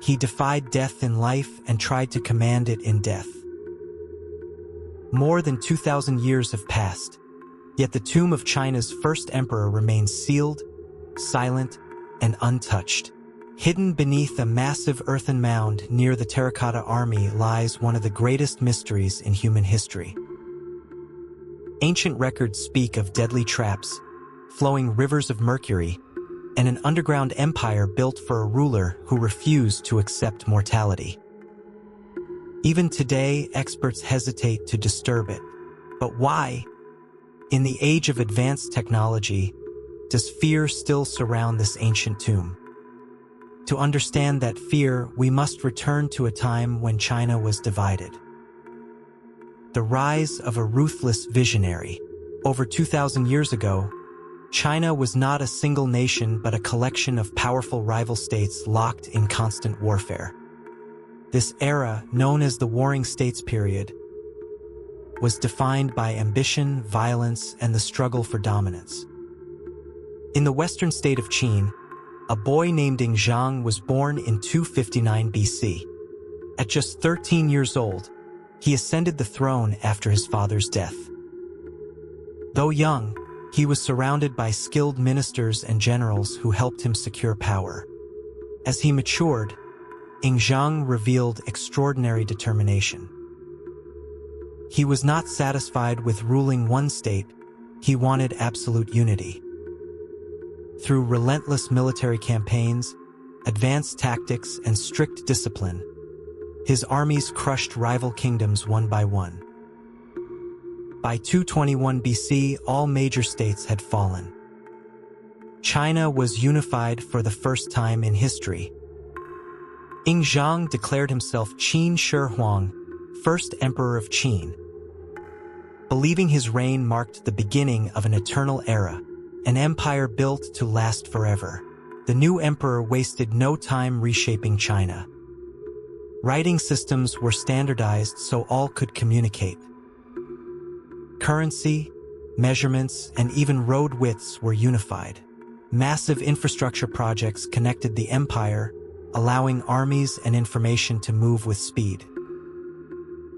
He defied death in life and tried to command it in death. More than 2,000 years have passed, yet the tomb of China's first emperor remains sealed, silent, and untouched. Hidden beneath a massive earthen mound near the Terracotta Army lies one of the greatest mysteries in human history. Ancient records speak of deadly traps, flowing rivers of mercury, and an underground empire built for a ruler who refused to accept mortality. Even today, experts hesitate to disturb it. But why? In the age of advanced technology, does fear still surround this ancient tomb? To understand that fear, we must return to a time when China was divided. The rise of a ruthless visionary. Over 2,000 years ago, China was not a single nation but a collection of powerful rival states locked in constant warfare. This era, known as the Warring States period, was defined by ambition, violence, and the struggle for dominance. In the western state of Qin, a boy named Zhang was born in 259 BC. At just 13 years old, he ascended the throne after his father's death. Though young, he was surrounded by skilled ministers and generals who helped him secure power. As he matured, Zhang revealed extraordinary determination. He was not satisfied with ruling one state, he wanted absolute unity. Through relentless military campaigns, advanced tactics, and strict discipline, his armies crushed rival kingdoms one by one. By 221 BC, all major states had fallen. China was unified for the first time in history. Zhang declared himself Qin Shi Huang, first emperor of Qin. Believing his reign marked the beginning of an eternal era, an empire built to last forever. The new emperor wasted no time reshaping China. Writing systems were standardized so all could communicate. Currency, measurements, and even road widths were unified. Massive infrastructure projects connected the empire, allowing armies and information to move with speed.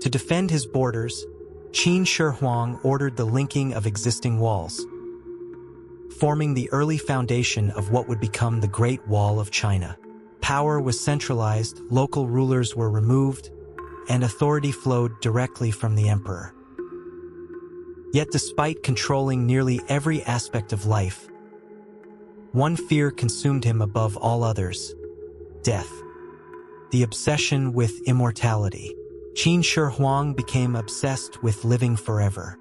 To defend his borders, Qin Shi Huang ordered the linking of existing walls, forming the early foundation of what would become the Great Wall of China. Power was centralized, local rulers were removed, and authority flowed directly from the emperor. Yet despite controlling nearly every aspect of life, one fear consumed him above all others: death. The obsession with immortality. Qin Shi Huang became obsessed with living forever.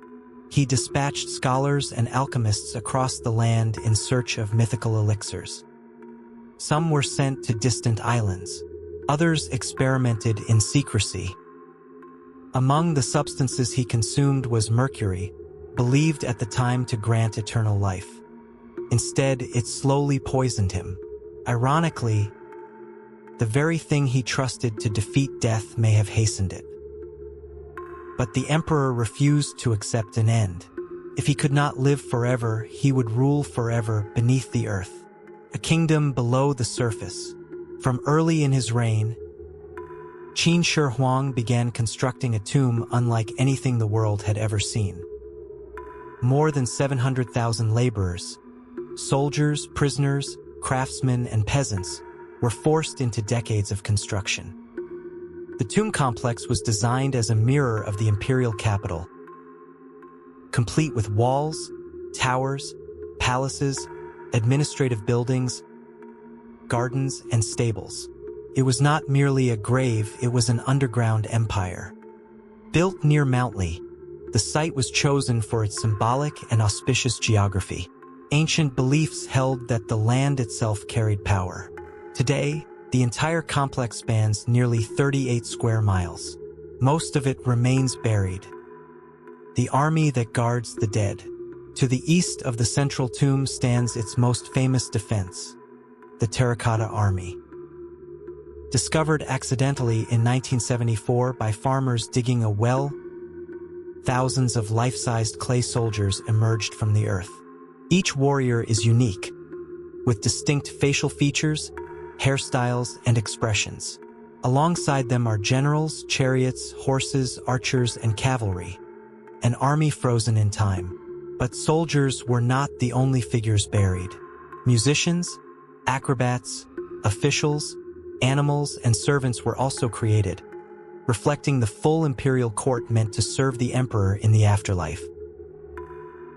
He dispatched scholars and alchemists across the land in search of mythical elixirs. Some were sent to distant islands. Others experimented in secrecy. Among the substances he consumed was mercury, believed at the time to grant eternal life. Instead, it slowly poisoned him. Ironically, the very thing he trusted to defeat death may have hastened it. But the emperor refused to accept an end. If he could not live forever, he would rule forever beneath the earth, a kingdom below the surface. From early in his reign, Qin Shi Huang began constructing a tomb unlike anything the world had ever seen. More than 700,000 laborers, soldiers, prisoners, craftsmen, and peasants were forced into decades of construction. The tomb complex was designed as a mirror of the imperial capital, complete with walls, towers, palaces, administrative buildings, gardens, and stables. It was not merely a grave, it was an underground empire. Built near Mount Lee, the site was chosen for its symbolic and auspicious geography. Ancient beliefs held that the land itself carried power. Today, the entire complex spans nearly 38 square miles. Most of it remains buried. The army that guards the dead. To the east of the central tomb stands its most famous defense, the Terracotta Army. Discovered accidentally in 1974 by farmers digging a well, thousands of life-sized clay soldiers emerged from the earth. Each warrior is unique, with distinct facial features, hairstyles, and expressions. Alongside them are generals, chariots, horses, archers, and cavalry, an army frozen in time. But soldiers were not the only figures buried. Musicians, acrobats, officials, animals, and servants were also created, reflecting the full imperial court meant to serve the emperor in the afterlife.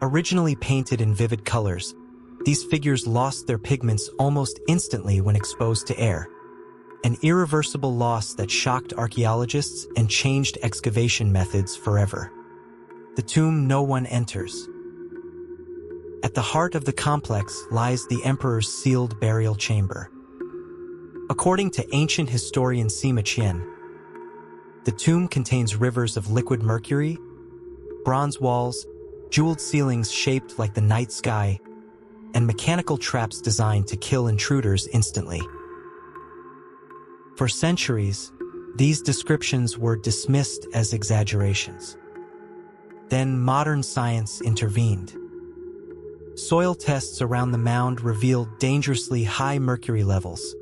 Originally painted in vivid colors, these figures lost their pigments almost instantly when exposed to air, an irreversible loss that shocked archaeologists and changed excavation methods forever. The tomb no one enters. At the heart of the complex lies the emperor's sealed burial chamber. According to ancient historian Sima Qian, the tomb contains rivers of liquid mercury, bronze walls, jeweled ceilings shaped like the night sky, and mechanical traps designed to kill intruders instantly. For centuries, these descriptions were dismissed as exaggerations. Then modern science intervened. Soil tests around the mound revealed dangerously high mercury levels,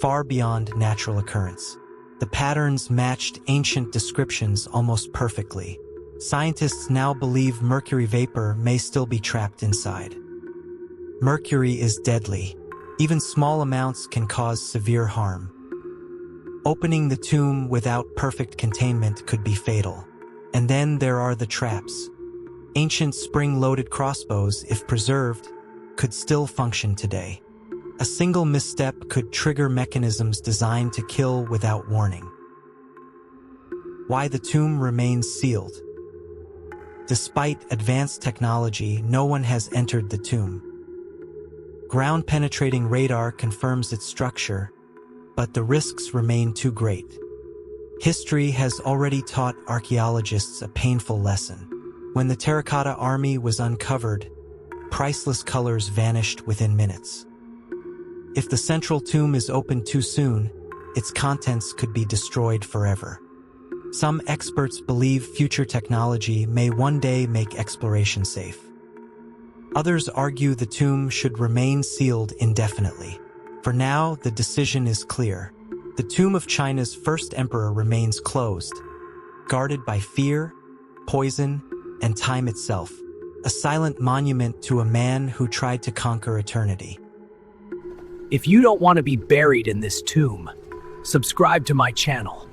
far beyond natural occurrence. The patterns matched ancient descriptions almost perfectly. Scientists now believe mercury vapor may still be trapped inside. Mercury is deadly. Even small amounts can cause severe harm. Opening the tomb without perfect containment could be fatal. And then there are the traps. Ancient spring-loaded crossbows, if preserved, could still function today. A single misstep could trigger mechanisms designed to kill without warning. Why the tomb remains sealed. Despite advanced technology, no one has entered the tomb. Ground-penetrating radar confirms its structure, but the risks remain too great. History has already taught archaeologists a painful lesson. When the terracotta army was uncovered, priceless colors vanished within minutes. If the central tomb is opened too soon, its contents could be destroyed forever. Some experts believe future technology may one day make exploration safe. Others argue the tomb should remain sealed indefinitely. For now, the decision is clear. The tomb of China's first emperor remains closed, guarded by fear, poison, and time itself, a silent monument to a man who tried to conquer eternity. If you don't want to be buried in this tomb, subscribe to my channel.